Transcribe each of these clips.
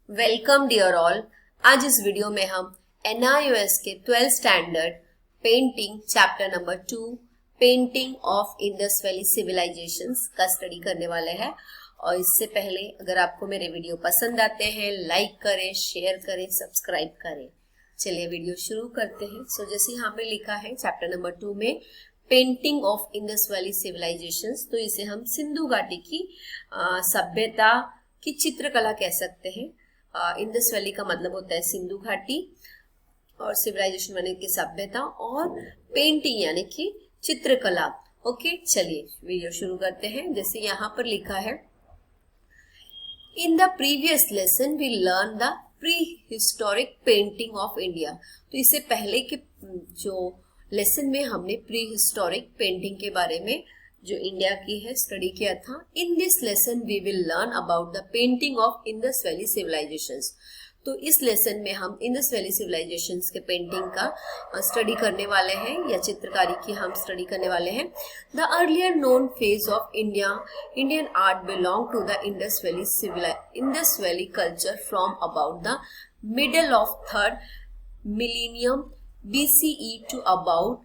Welcome dear all. आज इस video में हम NIOS के 12th standard painting chapter number 2 painting of Indus valley civilisations का स्टडी करने वाले हैं। और इससे पहले अगर आपको मेरे वीडियो पसंद आते हैं, लाइक करें, शेयर करें, सब्सक्राइब करें। चलिए वीडियो शुरू करते हैं। जैसे यहाँ पे लिखा है चैप्टर नंबर 2 में painting of Indus valley civilisations, तो इसे हम सिंधु घाटी की सभ्यता की चित्रकला कह सकते हैं। इंडस वैली का मतलब होता है सिंधु घाटी और सिविलाइजेशन यानी कि सभ्यता, और पेंटिंग यानी कि चित्रकला। ओके, चलिए वीडियो शुरू करते हैं। जैसे यहाँ पर लिखा है, in the previous lesson we learn the prehistoric painting of India. तो इससे पहले के जो लेसन में हमने प्री हिस्टोरिक पेंटिंग के बारे में जो इंडिया की है स्टडी किया था। In this lesson we will learn about the painting of Indus valley civilisations. तो इस लेसन में हम इंडस वैली सिविलाइजेशंस के पेंटिंग का स्टडी करने वाले हैं या चित्रकारी की हम स्टडी करने वाले हैं। The earlier known phase of Indian art belong to the Indus valley culture from about the middle of 3rd millennium BCE to about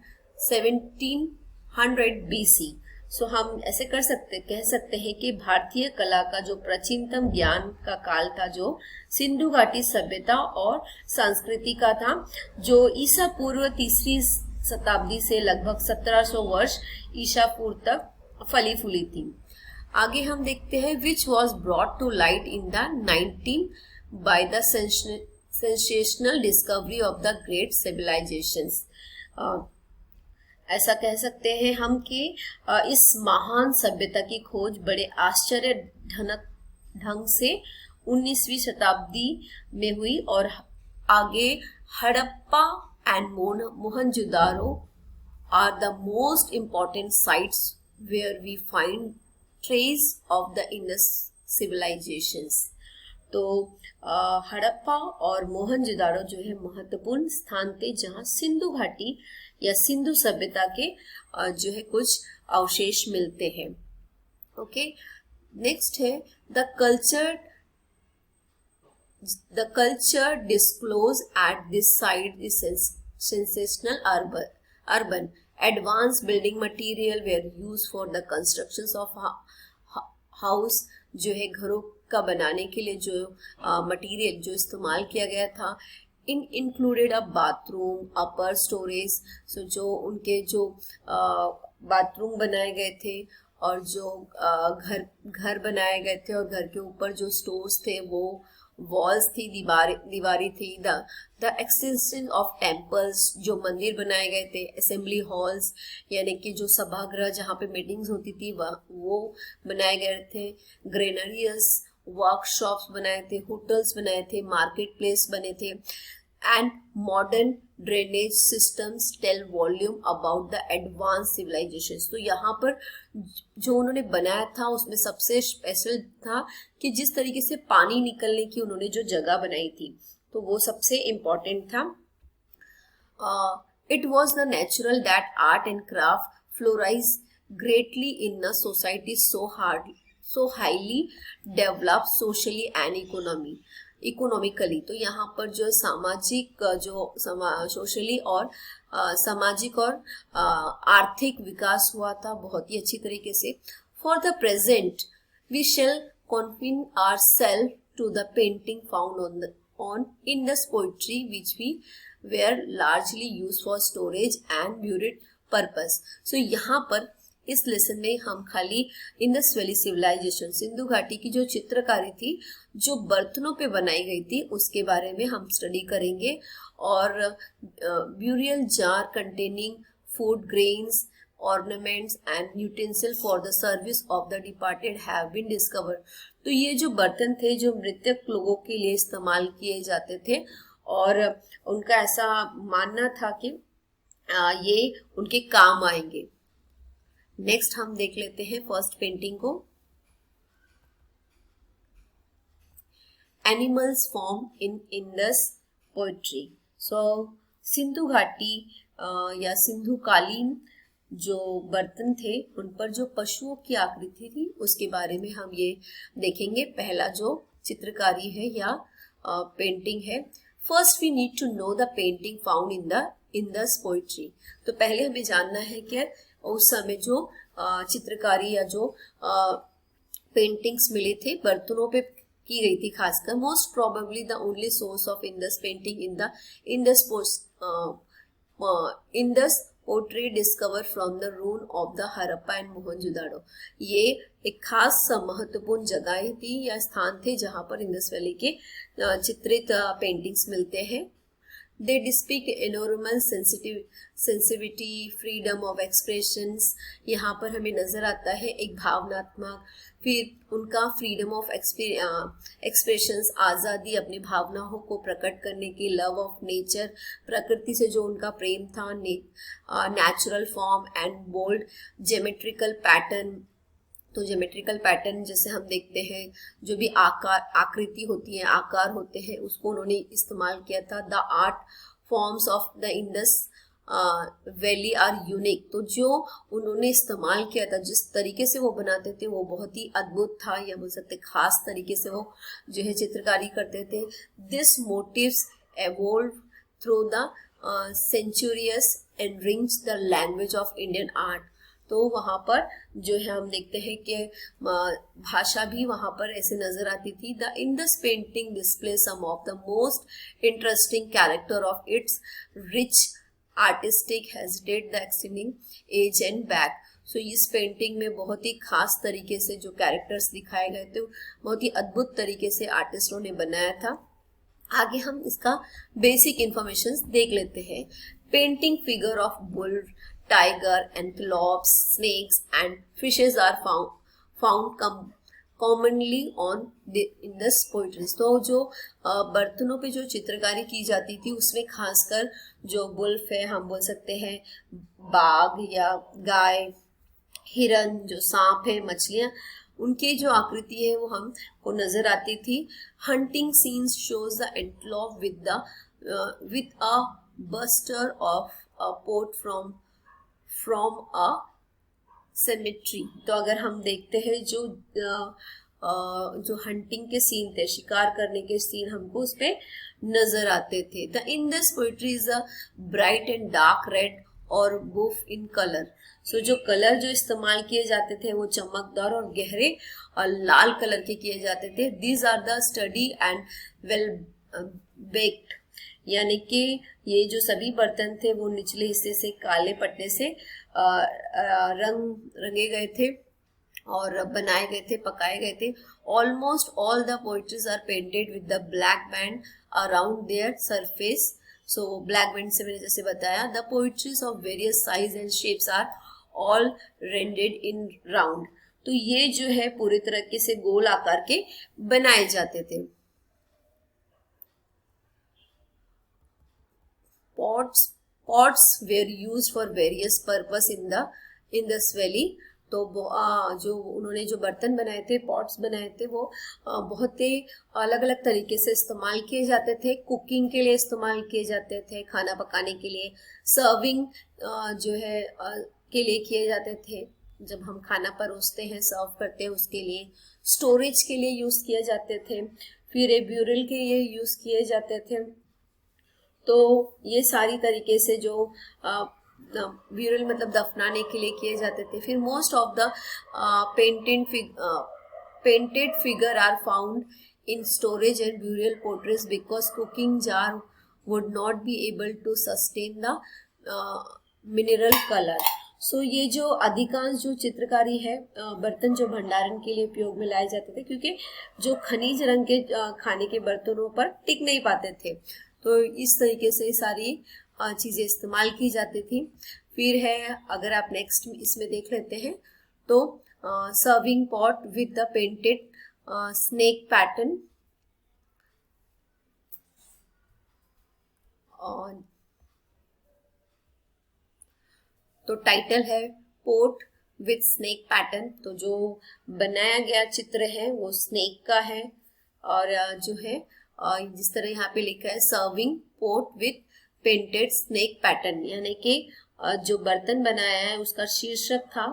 1700 BC। So हम ऐसे कह सकते हैं कि भारतीय कला का जो प्राचीनतम ज्ञान का काल था जो सिंधु घाटी सभ्यता और संस्कृति का था, जो ईसा पूर्व 3री शताब्दी से लगभग 1700 वर्ष ईसा पूर्व तक फली फूली थी। आगे हम देखते हैं, which was brought to light in the 19 by the sensational discovery of the great civilisations. ऐसा कह सकते हैं हम कि इस महान सभ्यता की खोज बड़े आश्चर्यजनक ढंग से 19वीं शताब्दी में हुई, और आगे Harappa and Mohenjodaro are the most important sites where we find trace of the Indus civilisations. तो हड़प्पा और मोहनजोदारो जो है महत्वपूर्ण स्थान थे जहां सिंधु घाटी या सिंधु सभ्यता के जो है कुछ अवशेष मिलते हैं। ओके, नेक्स्ट है the culture disclose at this site this sensational urban advance building material were use for the constructions of house. जो है घरों का बनाने के लिए जो मटेरियल जो इस्तेमाल किया गया था, इंक्लूडेड अ बाथरूम, अपर स्टोरेज। सो जो उनके जो बाथरूम बनाए गए थे और जो घर बनाए गए थे, और घर के ऊपर जो स्टोर्स थे वो वॉल्स थी, दीवारें थी। द एक्सटेंशन ऑफ टेम्पल्स, जो मंदिर बनाए गए थे। असेंबली हॉल्स यानी कि जो सभागृह जहाँ पे मीटिंग्स होती थी वो बनाए गए थे। ग्रेनरीज, वर्कशॉप्स बनाए थे, होटल्स बनाए थे, मार्केट प्लेस बने थे। And modern drainage systems tell volume about the advance civilisation. तो यहाँ पर जो उन्होंने बनाया था उसमें सबसे स्पेशल था कि जिस तरीके से पानी निकलने की उन्होंने जो जगह बनाई थी, तो वो सबसे इम्पोर्टेंट था। It was the natural that art and craft flourish greatly in the society so highly developed socially and economically. तो यहाँ पर जो सोशली और सामाजिक और आर्थिक विकास हुआ था बहुत ही अच्छी तरीके से। For the present we shall confine our self to the painting found on Indus pottery which we were largely use for storage and burial purpose. So यहाँ पर इस लेसन में हम खाली इंडस वैली सिविलाइजेशन सिंधु घाटी की जो चित्रकारी थी जो बर्तनों पे बनाई गई थी उसके बारे में हम स्टडी करेंगे। और burial jar containing food grains ornaments and utensil for the service of the departed have been discovered. तो ये जो बर्तन थे जो मृतक लोगों के लिए इस्तेमाल किए जाते थे, और उनका ऐसा मानना था कि ये उनके काम आएंगे। नेक्स्ट हम देख लेते हैं फर्स्ट पेंटिंग को। Animals form in Indus pottery. So Sindhu घाटी या सिंधु कालीन जो बर्तन थे उन पर जो पशुओं की आकृति थी उसके बारे में हम ये देखेंगे। पहला जो चित्रकारी है या पेंटिंग है। First we need to know the painting found in the Indus pottery. तो पहले हमें जानना है कि उस समय जो चित्रकारी या जो पेंटिंग्स मिले थे बर्तनों पे की गई थी खासकर, most probably the only source of Indus painting in the Indus Indus pottery discover from the ruins of the Harappa and Mohenjodaro. ये एक खास महत्वपूर्ण जगह थी या स्थान थे जहां पर इंडस वैली के चित्रित पेंटिंग्स मिलते हैं। They depict enormous sensitivity, freedom of expressions। यहाँ पर हमें नजर आता है एक भावनात्मक, फिर उनका फ्रीडम ऑफ एक्सप्रेशंस, आज़ादी अपनी भावनाओं को प्रकट करने की, लव ऑफ नेचर, प्रकृति से जो उनका प्रेम था, natural form and bold geometrical pattern. तो ज्योमेट्रिकल पैटर्न जैसे हम देखते हैं, जो भी आकृति होती है, आकार होते हैं, उसको उन्होंने इस्तेमाल किया था। The art forms of the Indus valley are unique. तो जो उन्होंने इस्तेमाल किया था, जिस तरीके से वो बनाते थे, वो बहुत ही अद्भुत था, या बोल सकते खास तरीके से वो जो है चित्रकारी करते थे। This motifs evolve through the centuries and रिंच the language of Indian art. तो वहाँ पर जो है हम देखते हैं कि भाषा भी वहाँ पर ऐसे नजर आती थी। The Indus painting display some of the most interesting character of its rich artistic हेजिटेट the extending age and back. So इस पेंटिंग में बहुत ही खास तरीके से जो कैरेक्टर्स दिखाए गए थे, बहुत ही अद्भुत तरीके से आर्टिस्टों ने बनाया था। आगे हम इसका बेसिक इंफॉर्मेशन देख लेते हैं। Painting figure of bull, tiger, antelopes, snakes and fishes are found commonly on the Indus poetries। तो जो बर्तनों पे जो चित्रकारी की जाती थी उसमें खासकर जो बुल्फ है, हम बोल सकते हैं बाघ या गाय, हिरन, जो सांप है, मछलियां, उनकी जो आकृति है वो हमको नजर आती थी। Hunting scenes shows the antelope with a buster of a port from a cemetery. तो अगर हम देखते हैं जो हंटिंग के सीन थे, शिकार करने के सीन हमको उस पे नजर आते थे। The Indus poetry is a bright and dark red और बुफ इन कलर। सो जो कलर जो इस्तेमाल किए जाते थे वो चमकदार और गहरे और लाल कलर के किए जाते थे। These are the sturdy and well baked, यानी कि ये जो सभी बर्तन थे वो निचले हिस्से से काले पट्टे से रंगे गए थे और बनाए गए थे, पकाए गए थे। Almost all the potteries are painted with the black band around their surface. So black band से मैंने जैसे बताया, the potteries of various size and shapes are all rendered in round. तो ये जो है पूरी तरीके से गोल आकार के बनाए जाते थे। Pots were used for various purpose in the Indus Valley। तो जो उन्होंने जो बर्तन बनाए थे, पॉट्स बनाए थे, वो बहुत ही अलग अलग तरीके से इस्तेमाल किए जाते थे। कुकिंग के लिए इस्तेमाल किए जाते थे, खाना पकाने के लिए, सर्विंग जो है के लिए किए जाते थे, जब हम खाना परोसते हैं, सर्व करते हैं उसके लिए, स्टोरेज के लिए यूज किए जाते थे, फिर ब्यूरल के लिए यूज किए जाते थे। तो ये सारी तरीके से जो ब्यूरल मतलब दफनाने के लिए किए जाते थे। फिर most of the painted figure are found in storage and burial pottery because cooking jar would not be able to sustain the mineral colour. So ये जो अधिकांश जो चित्रकारी है, बर्तन जो भंडारण के लिए उपयोग में लाए जाते थे, क्योंकि जो खनिज रंग के खाने के बर्तनों पर टिक नहीं पाते थे, तो इस तरीके से सारी चीजें इस्तेमाल की जाती थी। फिर है, अगर आप नेक्स्ट इसमें देख लेते हैं, तो serving pot with the painted snake pattern. तो टाइटल है पोर्ट विद स्नेक पैटर्न। तो जो बनाया गया चित्र है वो स्नेक का है, और जो है जिस तरह यहाँ पे लिखा है serving port with painted snake pattern, यानी कि जो बर्तन बनाया है उसका शीर्षक था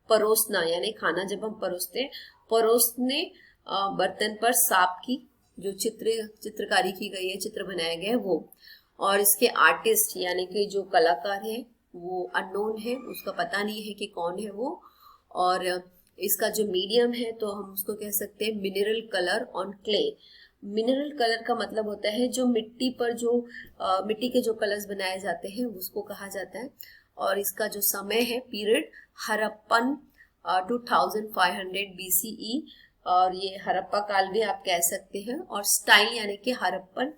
परोसना, यानी खाना जब हम परोसते हैं, परोसने बर्तन पर सांप की जो चित्रकारी की गई है, चित्र बनाया गया है वो। और इसके आर्टिस्ट यानी कि जो कलाकार है वो अननोन है, उसका पता नहीं है कि कौन है वो। और इसका जो मीडियम है तो हम उसको कह सकते हैं mineral colour on clay. Mineral colour का मतलब होता है जो मिट्टी पर जो मिट्टी के जो कलर्स बनाए जाते हैं उसको कहा जाता है। और इसका जो समय है पीरियड हड़प्पन 2500 BCE, और ये हड़प्पा काल भी आप कह सकते हैं। और स्टाइल यानी कि हड़प्पन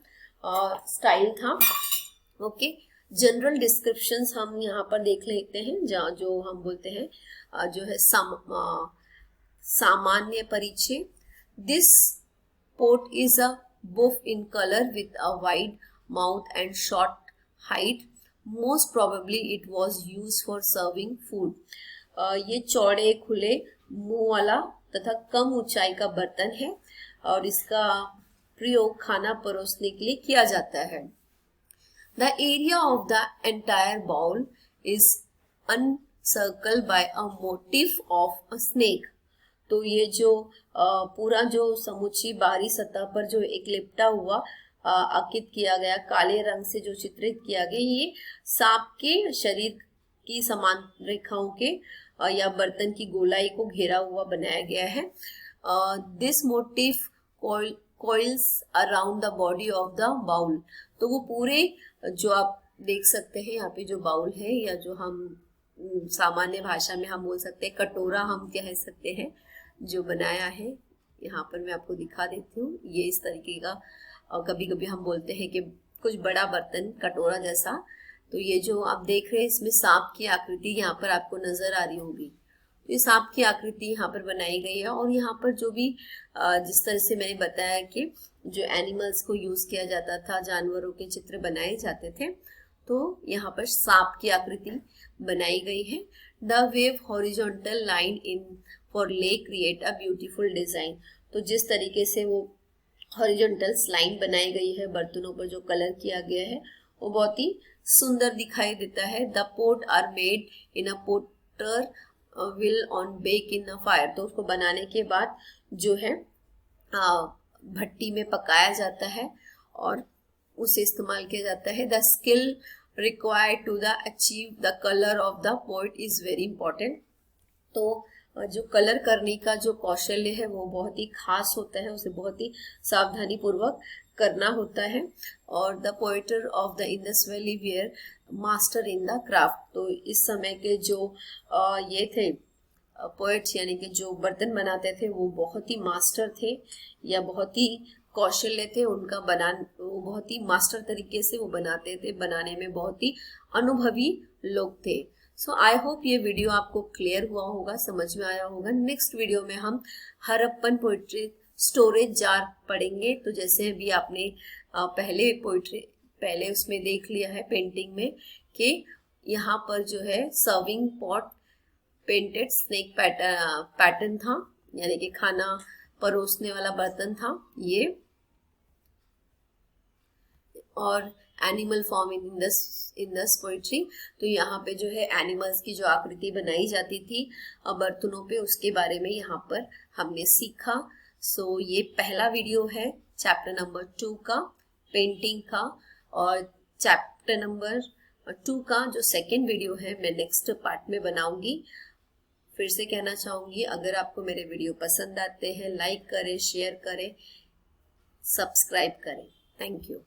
स्टाइल था। ओके, जनरल डिस्क्रिप्शंस हम यहाँ पर देख लेते हैं, जहाँ जो हम बोलते हैं जो है सामान्य परिचय। This pot is a buff in colour with a wide mouth and short height. Most probably it was use for serving food. ये चौड़े खुले मुंह वाला तथा कम ऊंचाई का बर्तन है और इसका प्रयोग खाना परोसने के लिए किया जाता है। The area of the entire bowl is encircled by a motif of a snake. तो ये जो पूरा जो समूची बाहरी सतह पर जो एक लिपटा हुआ अंकित किया गया काले रंग से जो चित्रित किया गया, ये सांप के शरीर की समान रेखाओं के या बर्तन की गोलाई को घेरा हुआ बनाया गया है। This motif coils around the body of the bowl। तो वो पूरे जो आप देख सकते हैं यहाँ पे जो बाउल है, या जो हम सामान्य भाषा में हम बोल सकते हैं कटोरा हम कह सकते हैं, जो बनाया है यहाँ पर मैं आपको दिखा देती हूँ। ये इस तरीके का, और कभी कभी हम बोलते हैं कि कुछ बड़ा बर्तन कटोरा जैसा। तो ये जो आप देख रहे हैं इसमें सांप की आकृति यहाँ पर आपको नजर आ रही होगी। ये सांप की आकृति यहाँ पर बनाई गई है। और यहाँ पर जो भी जिस तरह से मैंने बताया कि जो एनिमल्स को यूज किया जाता था, जानवरों के चित्र बनाए जाते थे, तो यहाँ पर सांप की आकृति बनाई गई है। The wave horizontal line in for ले क्रिएट अ ब्यूटीफुल डिजाइन। तो जिस तरीके से वो हॉरिजॉन्टल लाइन बनाई गई है, बर्तनों पर जो कलर किया गया है वो बहुत ही सुंदर दिखाई देता है। The pot are made in a potter wheel on bake in a fire. तो उसको बनाने के बाद जो है भट्टी में पकाया जाता है और उसे इस्तेमाल किया जाता है। The skill required to the achieve the colour of the pot is very important. तो जो कलर करने का जो कौशल्य है वो बहुत ही खास होता है, उसे बहुत ही सावधानी पूर्वक करना होता है। और the potter of the Indus valley were master in the craft. तो इस समय के जो ये थे पोएट्स यानी कि जो बर्तन बनाते थे वो बहुत ही मास्टर थे या बहुत ही कौशल्य थे उनका, वो बहुत ही मास्टर तरीके से वो बनाते थे, बनाने में बहुत ही अनुभवी लोग थे। सो आई होप ये वीडियो आपको क्लियर हुआ होगा, समझ में आया होगा। नेक्स्ट वीडियो में हम हड़प्पन पोइट्री स्टोरेज जार पढ़ेंगे। तो जैसे अभी आपने पहले उसमें देख लिया है पेंटिंग में कि यहाँ पर जो है serving pot painted snake pattern था, यानी कि खाना परोसने वाला बर्तन था ये। और animal form in Indus pottery, तो यहाँ पे जो है एनिमल्स की जो आकृति बनाई जाती थी बर्तनों पे, उसके बारे में यहाँ पर हमने सीखा। सो ये पहला वीडियो है चैप्टर नंबर 2 का, पेंटिंग का। और चैप्टर नंबर 2 का जो सेकेंड वीडियो है मैं नेक्स्ट पार्ट में बनाऊंगी। फिर से कहना चाहूंगी, अगर आपको मेरे वीडियो पसंद आते हैं लाइक करें, शेयर करें, सब्सक्राइब करें। Thank you.